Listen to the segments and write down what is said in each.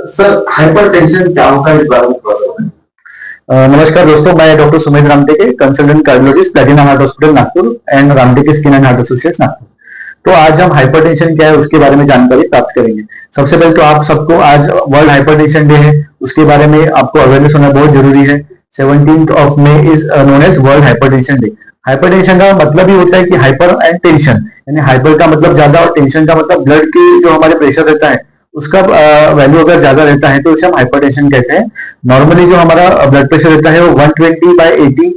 Sir hypertension क्या होता है इस बारे में थोड़ा सा बताएं। नमस्कार दोस्तों, मैं doctor Sumit Ramteke, consultant cardiologist, platinum heart hospital Nagpur and Ramteke skin and heart associates Nagpur. तो आज हम हाइपरटेंशन क्या है उसके बारे में जानकारी प्राप्त करेंगे। सबसे पहले तो आप सबको आज वर्ल्ड हाइपरटेंशन डे है, उसके बारे में आपको अवेयरनेस होना बहुत जरूरी है। 17th of May is known as world hypertension day. Hypertension का मतलब ही होता है कि हाइपर एंड टेंशन, यानी हाइपर का मतलब ज्यादा और टेंशन का मतलब ब्लड की जो हमारे प्रेशर रहता है उसका वैल्यू अगर ज्यादा रहता है तो उसे हम हाइपरटेंशन कहते हैं। नॉर्मली जो हमारा ब्लड प्रेशर रहता है वो 120/80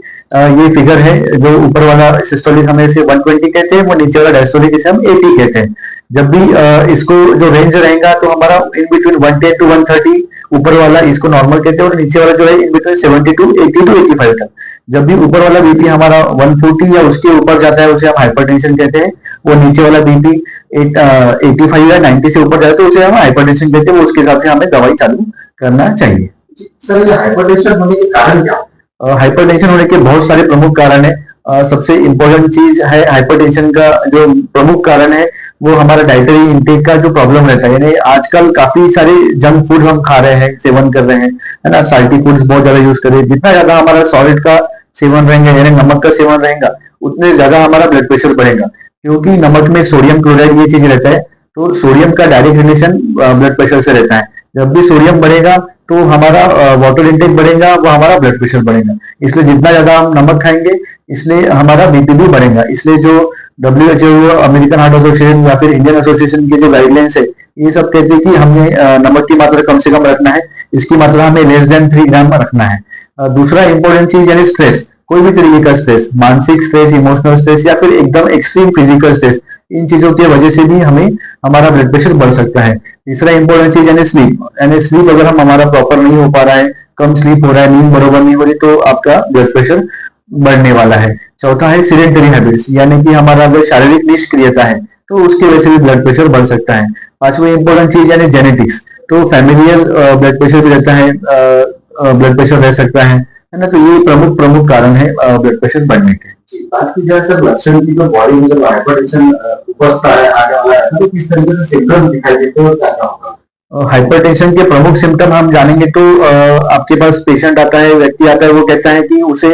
ये फिगर है। जो ऊपर वाला सिस्टोलिक हमें इसे 120 कहते हैं, वो नीचे वाला डायस्टोलिक इसे हम 80 कहते हैं। जब भी इसको जो रेंज रहेगा तो हमारा इन बिटवीन 110 to 130, ऊपर वाला इसको नॉर्मल कहते हैं और नीचे वाला जो है इन बिटवीन 70 to 80 to 85 तक। जब भी ऊपर वाला बीपी हमारा 140 या उसके ऊपर जाता है उसे हम हाइपरटेंशन कहते हैं। वो नीचे वाला बीपी 85 या 90 से ऊपर जाए तो उसे हम हाइपरटेंशन कहते हैं। वो उसके हिसाब से हमें दवाई चालू करना चाहिए। सर ये हाइपरटेंशन होने के कारण क्या? हाइपरटेंशन होने के बहुत सारे प्रमुख कारण है। सबसे इम्पोर्टेंट चीज है हाइपरटेंशन का जो प्रमुख कारण है वो हमारा डाइटरी इंटेक का जो प्रॉब्लम रहता है। यानी आजकल काफी सारे जंक फूड हम खा रहे हैं, सेवन कर रहे हैं, है ना। साल्टी फूड्स बहुत ज्यादा यूज कर रहे हैं। जितना ज्यादा हमारा सॉलिड का सेवन रहेगा यानी नमक का सेवन रहेगा उतने ज्यादा हमारा ब्लड प्रेशर बढ़ेगा, क्योंकि नमक में सोडियम क्लोराइड ये चीज रहता है। तो सोडियम का डायरेक्ट रिलेशन ब्लड प्रेशर से रहता है। जब भी सोडियम बढ़ेगा तो हमारा वाटर इंटेक बढ़ेगा, वो हमारा ब्लड प्रेशर बढ़ेगा। इसलिए जितना ज्यादा हम नमक खाएंगे इसलिए हमारा बीपी भी बढ़ेगा। इसलिए जो WHO, अमेरिकन हार्ट एसोसिएशन या फिर इंडियन एसोसिएशन की जो गाइडलाइंस है ये सब कहते हैं कि हमें नमक की मात्रा कम से कम रखना है। इसकी मात्रा हमें लेस देन 3 ग्राम रखना है। दूसरा इंपॉर्टेंट चीज यानी स्ट्रेस, कोई भी तरीके का स्ट्रेस, मानसिक स्ट्रेस, इमोशनल स्ट्रेस या फिर एकदम एक्सट्रीम फिजिकल स्ट्रेस, इन चीजों की वजह से भी हमें हमारा ब्लड प्रेशर बढ़ सकता है। तीसरा इंपॉर्टेंट चीज यानी स्लीप, यानी स्लीप अगर हम हमारा प्रॉपर नहीं हो पा रहा है, कम स्लीप हो रहा है, नींद बरोबर नहीं हो रही तो आपका ब्लड प्रेशर बढ़ने वाला है। चौथा है सीडेंटरी हैबिट्स, यानी कि हमारा अगर शारीरिक निष्क्रियता है तो उसकी वजह से भी ब्लड प्रेशर बढ़ सकता है। पांचवी इंपॉर्टेंट चीज यानी जेनेटिक्स, तो फैमिलियल ब्लड प्रेशर भी रहता है, ब्लड प्रेशर रह सकता है ना। तो ये प्रमुख प्रमुख कारण है ब्लड प्रेशर बढ़ने के। बात की जाए सर लक्षण की, तो बॉडी में जब हाइपरटेंशन उपजता है आने वाला है तो किस तरीके से सिम्टम दिखाई देते हैं, क्या क्या होगा? हाइपरटेंशन के प्रमुख सिम्टम हम जानेंगे तो आपके पास पेशेंट आता है, व्यक्ति आता है, वो कहता है कि उसे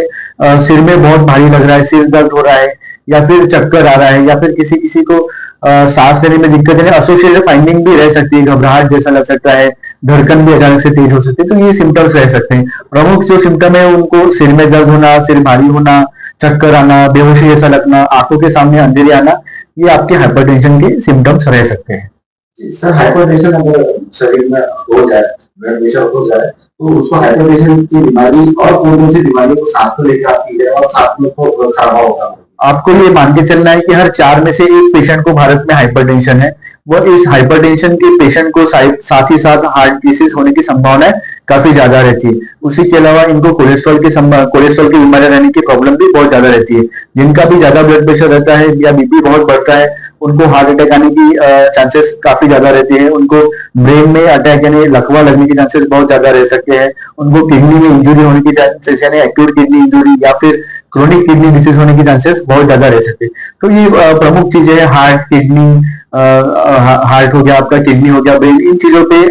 सिर में बहुत भारी लग रहा है, सिर दर्द हो रहा है या फिर चक्कर आ रहा है या फिर किसी किसी को सांस लेने में दिक्कत है। एसोसिएटेड फाइंडिंग भी रह सकती है, घबराहट जैसा लग सकता है, धड़कन भी अचानक से तेज हो सकती है। तो ये सिम्टम्स रह सकते हैं। प्रमुख जो सिम्टम है उनको सिर में दर्द होना, सिर भारी होना, चक्कर आना, बेहोशी जैसा लगना, आंखों के सामने अंधेरे आना, ये आपके हाइपरटेंशन के सिम्टम्स रह सकते हैं। सर हाइपरटेंशन अगर शरीर में हो जाए, ब्लड प्रेशर हो जाए, तो उसको हाइपरटेंशन की बीमारी और कौन सी बीमारी को साथ में लेकर आती है और साथ में को खड़ा होगा? आपको ये मान के चलना है कि हर 4 में से एक पेशेंट को भारत में हाइपरटेंशन है। वो इस हाइपरटेंशन के पेशेंट को साथ ही साथ हार्ट डिसीज होने की संभावना काफी ज्यादा रहती है। उसी के अलावा इनको कोलेस्ट्रॉल की बीमारी रहने की प्रॉब्लम भी बहुत ज्यादा रहती है। जिनका भी ज्यादा ब्लड प्रेशर रहता है या बीपी बहुत बढ़ता है उनको हार्ट अटैक आने की चांसेस काफी ज्यादा रहते हैं। उनको ब्रेन में अटैक यानी लकवा लगने के चांसेस बहुत ज्यादा रह सकते हैं। उनको किडनी में इंजुरी होने की चांसेस यानी एक्यूट किडनी इंजुरी या फिर क्रोनिक किडनी डिसीज होने की चांसेस बहुत ज्यादा रह सकते हैं। तो ये प्रमुख चीजें है, हार्ट, किडनी, हार्ट हो गया आपका, किडनी हो गया, ब्रेन, इन चीजों पे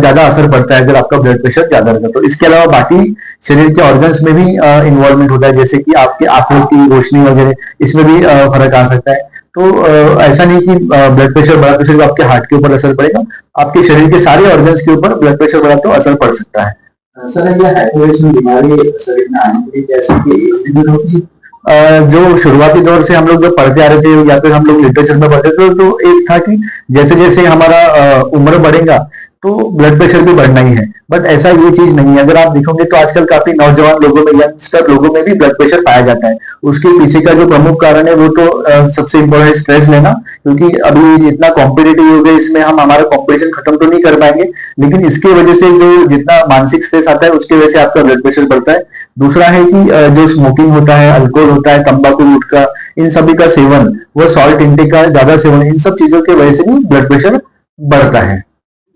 ज्यादा असर पड़ता है अगर आपका ब्लड प्रेशर ज्यादा रहता है। तो इसके अलावा बाकी शरीर के ऑर्गन्स में भी इन्वॉल्वमेंट होता है, जैसे कि आपके आंखों की रोशनी वगैरह, इसमें भी फर्क आ सकता है। तो ऐसा नहीं कि ब्लड प्रेशर बढ़ा तो सिर्फ आपके हार्ट के ऊपर असर पड़ेगा, आपके शरीर के सारे ऑर्गन्स के ऊपर ब्लड प्रेशर बढ़ा तो असर पड़ सकता है। सर ये हाइपरटेंशन बीमारी शरीर में आने के लिए कैसे एज लिमिट होती है? जो शुरुआती दौर से हम लोग जब पढ़ते आ रहे थे या फिर हम लोग लिटरेचर में पढ़ते थे तो एक था कि जैसे जैसे हमारा उम्र बढ़ेगा तो ब्लड प्रेशर भी बढ़ना ही है। बट ऐसा ये चीज नहीं है। अगर आप देखोगे तो आजकल काफी नौजवान लोगों में, यंगस्टर लोगों में भी ब्लड प्रेशर पाया जाता है। उसके पीछे का जो प्रमुख कारण है वो तो सबसे इम्पोर्टेंट स्ट्रेस लेना, क्योंकि अभी इतना कॉम्पिटिटिव हो गया, इसमें हम हमारा कॉम्पिटिशन खत्म तो नहीं कर पाएंगे, लेकिन इसकी वजह से जो जितना मानसिक स्ट्रेस आता है उसकी वजह से आपका ब्लड प्रेशर बढ़ता है। दूसरा है कि जो स्मोकिंग होता है, अल्कोहल होता है, तंबाकू, गुटखा, इन सभी का सेवन, वो सॉल्ट इंटेक का ज्यादा सेवन, इन सब चीजों की वजह से भी ब्लड प्रेशर बढ़ता है।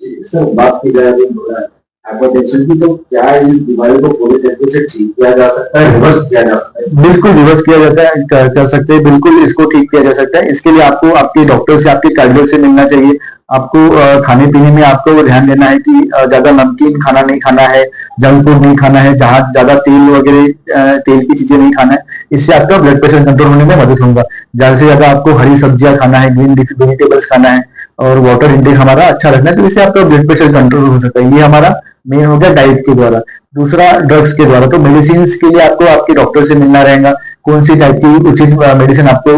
सर बात की जाए हाइपरटेंशन की, तो क्या इस बीमारी को पूरी तरीके से ठीक किया जा सकता है, रिवर्स किया जा सकता है? बिल्कुल रिवर्स किया जाता है, कर सकते हैं, बिल्कुल इसको ठीक किया जा सकता है। इसके लिए आपको आपके डॉक्टर से, आपके कार्डियो से मिलना चाहिए। आपको खाने पीने में आपको वो ध्यान देना है कि ज्यादा नमकीन खाना नहीं खाना है, जंक फूड नहीं खाना है, जहाँ ज्यादा तेल वगैरह तेल की चीजें नहीं खाना है। इससे आपका ब्लड प्रेशर कंट्रोल होने में मदद होगा। ज्यादा से ज्यादा आपको हरी सब्जियां खाना है, ग्रीन वेजिटेबल्स खाना है, और वाटर इंटेक हमारा अच्छा रखना है, तो इससे आपका ब्लड प्रेशर कंट्रोल हो सकता है। ये हमारा मेन हो गया डाइट के द्वारा। दूसरा ड्रग्स के द्वारा, तो मेडिसिन के लिए आपको आपके डॉक्टर से मिलना रहेगा। कौन सी टाइप की उचित मेडिसिन आपको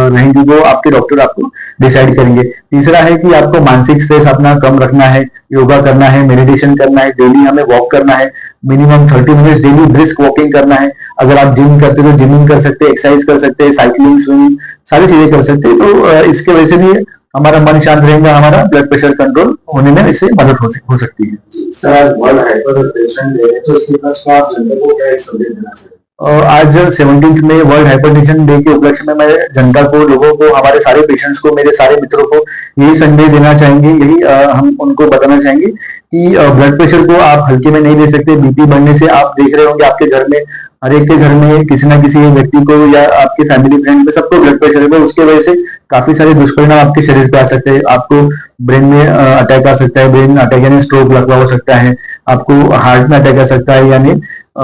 रहेंगी, वो आपके डॉक्टर आपको डिसाइड करेंगे। तीसरा है कि आपको मानसिक स्ट्रेस अपना कम रखना है, योगा करना है, मेडिटेशन करना है, डेली हमें वॉक करना है, minimum 30 minutes daily brisk walking करना है। अगर आप जिम करते हो तो जिमिंग कर सकते हैं, एक्सरसाइज कर सकते हैं, साइकिलिंग, स्विमिंग, सारी चीजें कर सकते हैं। तो इसके वजह से भी हमारा मन शांत रहेगा, हमारा ब्लड प्रेशर कंट्रोल होने में इससे मदद हो सकती है। सर, वर्ल्ड हाइपरटेंशन डे है, तो इसके उपलक्ष्य में आप जनता को क्या एक संदेश देना चाहिए? और आज 17 में वर्ल्ड हाइपरटेंशन डे के उपलक्ष्य में मैं जनता को, लोगों को, हमारे सारे पेशेंट्स को, मेरे सारे मित्रों को यही संदेश देना चाहेंगे, यही हम उनको बताना चाहेंगे कि ब्लड प्रेशर को आप हल्के में नहीं ले सकते। बीपी बढ़ने से आप देख रहे होंगे आपके घर में, हर एक के घर में किसी ना किसी व्यक्ति को या आपके फैमिली फ्रेंड में सबको ब्लड प्रेशर है। उसके वजह से काफी सारे दुष्परिणाम आपके शरीर पे आ सकते हैं। आपको ब्रेन में अटैक आ सकता है, ब्रेन अटैक यानी स्ट्रोक लगवा हो सकता है। आपको हार्ट में अटैक आ सकता है, यानी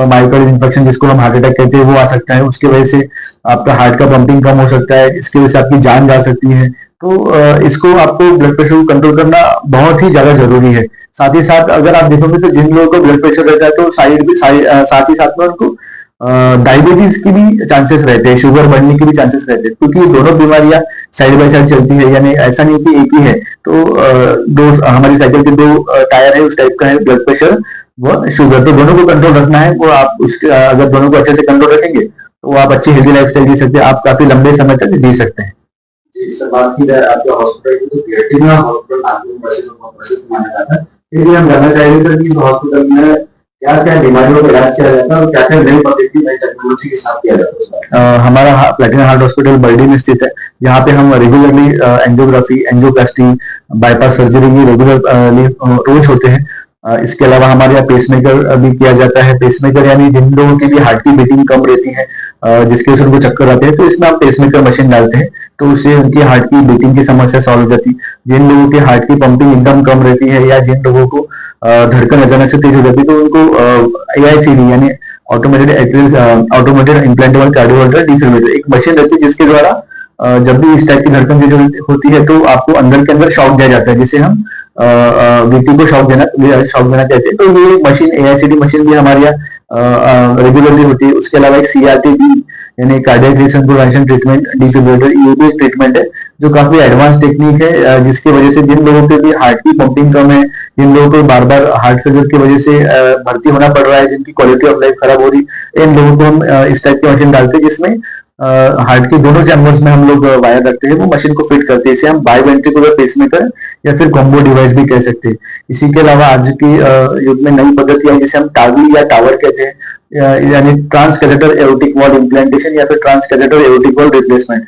माइक्रोल इन्फेक्शन जिसको हम हार्ट अटैक कहते हैं, वो आ सकता है। उसकी वजह से आपका हार्ट का पंपिंग कम हो सकता है, इसकी वजह से आपकी जान जा सकती है। तो इसको आपको ब्लड प्रेशर को कंट्रोल करना बहुत ही ज्यादा जरूरी है। साथ ही साथ अगर आप देखोगे तो जिन लोगों को ब्लड प्रेशर रहता है तो साथ ही साथ में उनको डायबिटीज की भी चांसेस रहते हैं, शुगर बढ़ने के भी चांसेस रहते हैं, क्योंकि दोनों बीमारियां साइड बाय साइड चलती है। यानी ऐसा नहीं कि एक ही है। तो दो हमारी साइकिल के दो टायर है, उस टाइप का है ब्लड प्रेशर व शुगर। तो दोनों को कंट्रोल रखना है। वो आप उसके अगर दोनों को अच्छे से कंट्रोल रखेंगे तो आप अच्छी हेल्दी लाइफ स्टाइल जी सकते हैं, आप काफी लंबे समय तक जी सकते हैं। जी सर, बात की जाए आपके हॉस्पिटल की, तो प्लेटिना हॉस्पिटल नागपुर बहुत प्रसिद्ध माना जाता है। फिर भी हम जानना चाहेंगे सर कि इस हॉस्पिटल में क्या क्या बीमारियों का इलाज किया जाता है और क्या क्या नई पद्धति, नई टेक्नोलॉजी के साथ किया जाता है? हमारा प्लेटिना हार्ट हॉस्पिटल बर्डी में स्थित है, जहाँ पे हम regularly angiography, angioplasty, bypass surgery भी रेगुलरली रोज होते हैं। इसके अलावा हमारे यहाँ पेसमेकर भी किया जाता है। पेसमेकर यानी जिन लोगों की भी हार्ट की बीटिंग कम रहती है, जिसके वजह से उनको चक्कर आते हैं, तो इसमें हम पेसमेकर मशीन डालते हैं, तो उससे उनकी हार्ट की बीटिंग की समस्या सॉल्व हो जाती है। जिन लोगों के हार्ट की पंपिंग एकदम कम रहती है, या जिन लोगों को धड़कन अचानक से तेज हो जाती है, तो उनको AICD यानी ऑटोमेटेड इम्प्लांटेबल कार्डियोवर्टर डिफिब्रिलेटर एक मशीन रहती है, जिसके द्वारा जब भी इस टाइप की धड़कन की जरूरत होती है तो आपको अंदर के अंदर शॉक दिया जाता है, जिसे हम बीपी को शॉक देना कहते हैं। तो ये मशीन, AICD मशीन भी हमारे यहाँ रेगुलरली होती है। उसके अलावा एक CRT यानी कार्डियक रीसंक्रोनाइजेशन ट्रीटमेंट डिफिब्रिलेटर, ये भी एक ट्रीटमेंट है जो काफी एडवांस टेक्निक है, जिसकी वजह से जिन लोगों के भी हार्ट की पंपिंग कम है, जिन लोगों को बार बार हार्ट फेलियर की वजह से भर्ती होना पड़ रहा है, जिनकी क्वालिटी ऑफ लाइफ खराब हो रही है, इन लोगों को हम इस टाइप की मशीन डालते हैं, जिसमें हार्ट के दोनों चैम्बर्स में हम लोग वायर रखते हैं, वो मशीन को फिट करते हैं। इसे हम बाई वेंट्रिकुलर पेसमेकर या फिर कॉम्बो डिवाइस भी कह सकते हैं। इसी के अलावा आज की युग में नई पद्धति है, जिसे हम टावी या टावर कहते हैं, यानी transcatheter aortic valve implantation या फिर transcatheter aortic valve replacement,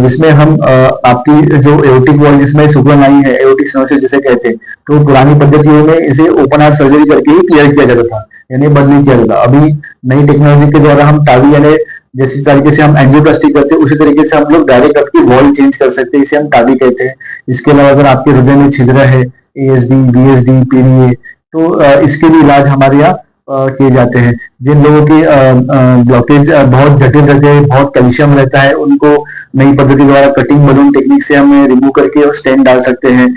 जिसमें हम आपकी जो एओर्टिक वॉल जिसमें सुपरनाइन है, एओर्टिक स्टेनोसिस जिसे कहते हैं, तो पुरानी पद्धतियों में इसे ओपन हार्ट सर्जरी करके ही क्लियर किया जाता था, यानी बंद नहीं किया जाता। अभी नई टेक्नोलॉजी के द्वारा हम टावी यानी जैसे तरीके से हम एंजियोप्लास्टी करते हैं, उसी तरीके से हम लोग डायरेक्ट आपकी वॉल चेंज कर सकते हैं, इसे हम टावी कहते हैं। इसके अलावा अगर आपके हृदय में छिद्र है, ASD, BSD, PDA, तो इसके भी इलाज हमारे यहाँ किए जाते हैं। जिन लोगों के ब्लॉकेज बहुत जटिल रहते हैं, बहुत कैल्शियम रहता है, उनको नई पद्धति द्वारा कटिंग बलून टेक्निक से हम रिमूव करके स्टेंट डाल सकते हैं,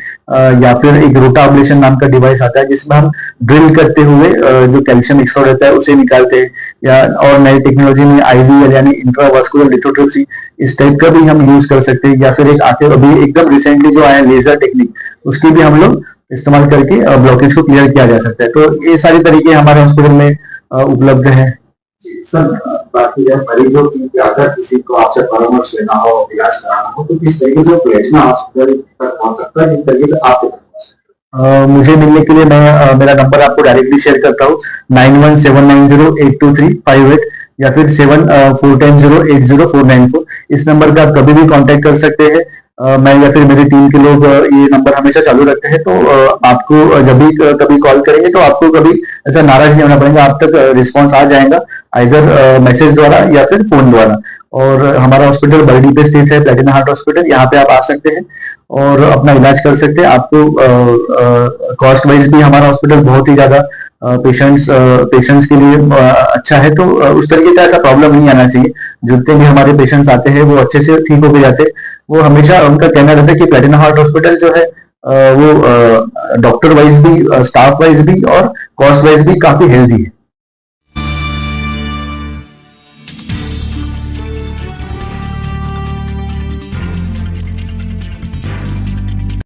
या फिर एक रोटा एब्लेशन नाम का डिवाइस आता है, जिसमें हम ड्रिल करते हुए जो कैल्शियम एक्स्ट्रा रहता है उसे निकालते हैं। या और नई टेक्नोलॉजी में IVL यानी इंट्रावास्कुलर लिथोट्रिप्सी, इस टाइप का भी हम यूज कर सकते हैं। या फिर एक आके अभी एकदम रिसेंटली जो आया लेजर टेक्निक, उसकी भी हम लोग इस्तेमाल करके ब्लॉकेज को क्लियर किया जा सकता है। तो ये सारी तरीके हमारे हॉस्पिटल में उपलब्ध है। सर, बात की जाए मरीजों की, अगर किसी को आपसे परामर्श लेना हो, इलाज कराना हो, तो किस तरीके से प्लेटिना हॉस्पिटल तक पहुंच सकता है, किस तरीके से आप मुझे मिलने के लिए मैं मेरा नंबर आपको डायरेक्टली शेयर करता हूँ, 9179082358 या फिर 7410804994। इस नंबर पे आप कभी भी कांटेक्ट कर सकते हैं। मैं या फिर मेरी टीम के लोग ये नंबर हमेशा चालू रखते हैं, तो आपको जब भी कभी कॉल करेंगे तो आपको कभी ऐसा नाराज नहीं होना पड़ेगा, आप तक रिस्पांस आ जाएगा, आइदर मैसेज द्वारा या फिर फोन द्वारा। और हमारा हॉस्पिटल बरडी पे स्थित है, प्लेटिना हार्ट हॉस्पिटल, यहाँ पे आप आ सकते हैं और अपना इलाज कर सकते हैं। आपको कॉस्ट वाइज भी हमारा हॉस्पिटल बहुत ही ज्यादा पेशेंट्स के लिए अच्छा है, तो उस तरीके का ऐसा प्रॉब्लम नहीं आना चाहिए। जितने भी हमारे पेशेंट्स आते हैं वो अच्छे से ठीक होके जाते हैं। वो हमेशा उनका कहना रहता है कि प्लेटिना हार्ट हॉस्पिटल जो है वो डॉक्टर वाइज भी, स्टाफ वाइज भी और कॉस्ट वाइज भी काफी हेल्दी है।